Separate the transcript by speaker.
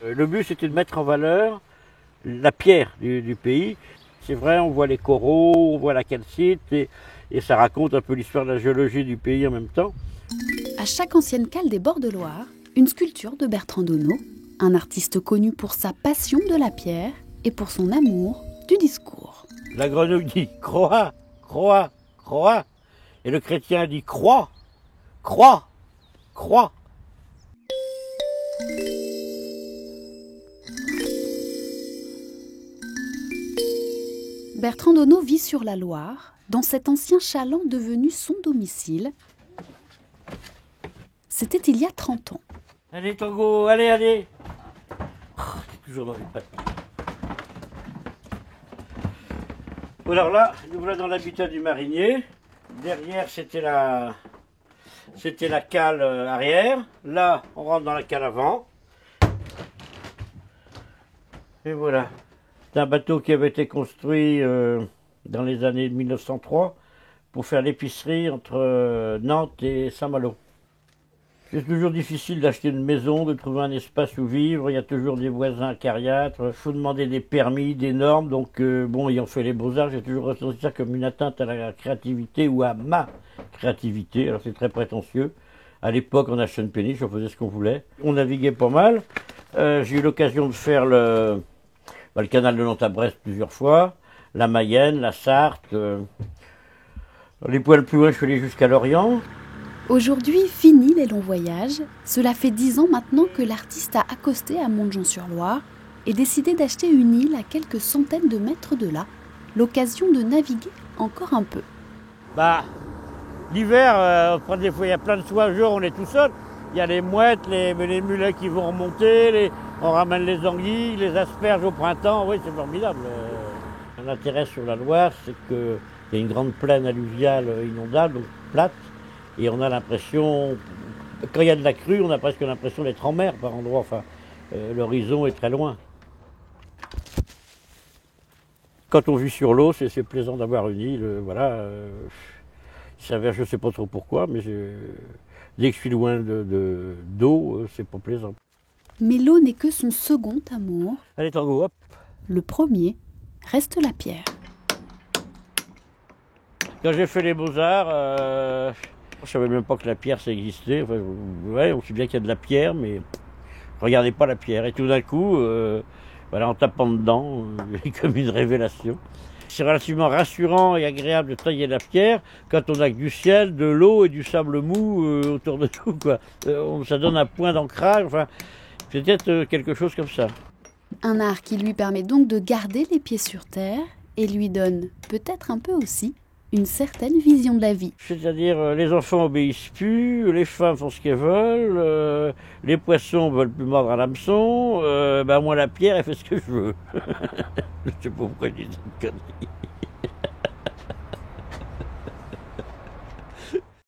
Speaker 1: Le but, c'était de mettre en valeur la pierre du pays. C'est vrai, on voit les coraux, on voit la calcite, et ça raconte un peu l'histoire de la géologie du pays en même temps.
Speaker 2: À chaque ancienne cale des bords de Loire, une sculpture de Bertrand Donneau, un artiste connu pour sa passion de la pierre et pour son amour du discours.
Speaker 1: La grenouille dit « croix, croix, croix », et le chrétien dit « croix, croix, croix ».
Speaker 2: Bertrand Donneau vit sur la Loire, dans cet ancien chaland devenu son domicile. C'était il y a 30 ans.
Speaker 1: Allez Tango, allez, allez. Toujours dans les pattes. Alors là, nous voilà dans l'habitat du marinier. Derrière, c'était la cale arrière. Là, on rentre dans la cale avant. Et voilà. C'est un bateau qui avait été construit dans les années 1903 pour faire l'épicerie entre Nantes et Saint-Malo. C'est toujours difficile d'acheter une maison, de trouver un espace où vivre. Il y a toujours des voisins acariâtres. Il faut demander des permis, des normes. Donc, ayant fait les beaux-arts, j'ai toujours ressenti ça comme une atteinte à la créativité ou à ma créativité. Alors, c'est très prétentieux. À l'époque, on achetait une péniche, on faisait ce qu'on voulait. On naviguait pas mal. J'ai eu l'occasion de faire le canal de Nantes à Brest plusieurs fois, la Mayenne, la Sarthe. Les poils plus loin, je suis allé jusqu'à Lorient.
Speaker 2: Aujourd'hui, fini les longs voyages. Cela fait 10 ans maintenant que l'artiste a accosté à Montjean-sur-Loire et décidé d'acheter une île à quelques centaines de mètres de là. L'occasion de naviguer encore un peu.
Speaker 1: L'hiver, des fois, il y a plein de oiseaux, on est tout seul. Il y a les mouettes, les mulets qui vont remonter, on ramène les anguilles, les asperges au printemps. Oui, c'est formidable. L'intérêt sur la Loire, c'est qu'il y a une grande plaine alluviale inondable, donc plate. Et on a l'impression, quand il y a de la crue, on a presque l'impression d'être en mer par endroits. Enfin, l'horizon est très loin. Quand on vit sur l'eau, c'est plaisant d'avoir une île. Il s'avère, je ne sais pas trop pourquoi, mais dès que je suis loin d'eau, c'est pas plaisant.
Speaker 2: Mais l'eau n'est que son second amour.
Speaker 1: Allez, Tango, hop.
Speaker 2: Le premier reste la pierre.
Speaker 1: Quand j'ai fait les beaux-arts, je ne savais même pas que la pierre, ça existait. Enfin, ouais, on sait bien qu'il y a de la pierre, mais je regardais pas la pierre. Et tout d'un coup, en tapant dedans, comme une révélation. C'est relativement rassurant et agréable de tailler la pierre quand on a que du ciel, de l'eau et du sable mou autour de tout, quoi. Ça donne un point d'ancrage, enfin, peut-être quelque chose comme ça.
Speaker 2: Un art qui lui permet donc de garder les pieds sur terre et lui donne peut-être un peu aussi une certaine vision de la vie.
Speaker 1: C'est-à-dire, les enfants obéissent plus, les femmes font ce qu'elles veulent, les poissons veulent plus mordre à l'hameçon, moi la pierre, elle fait ce que je veux. Je sais pas pourquoi je dis cette connerie.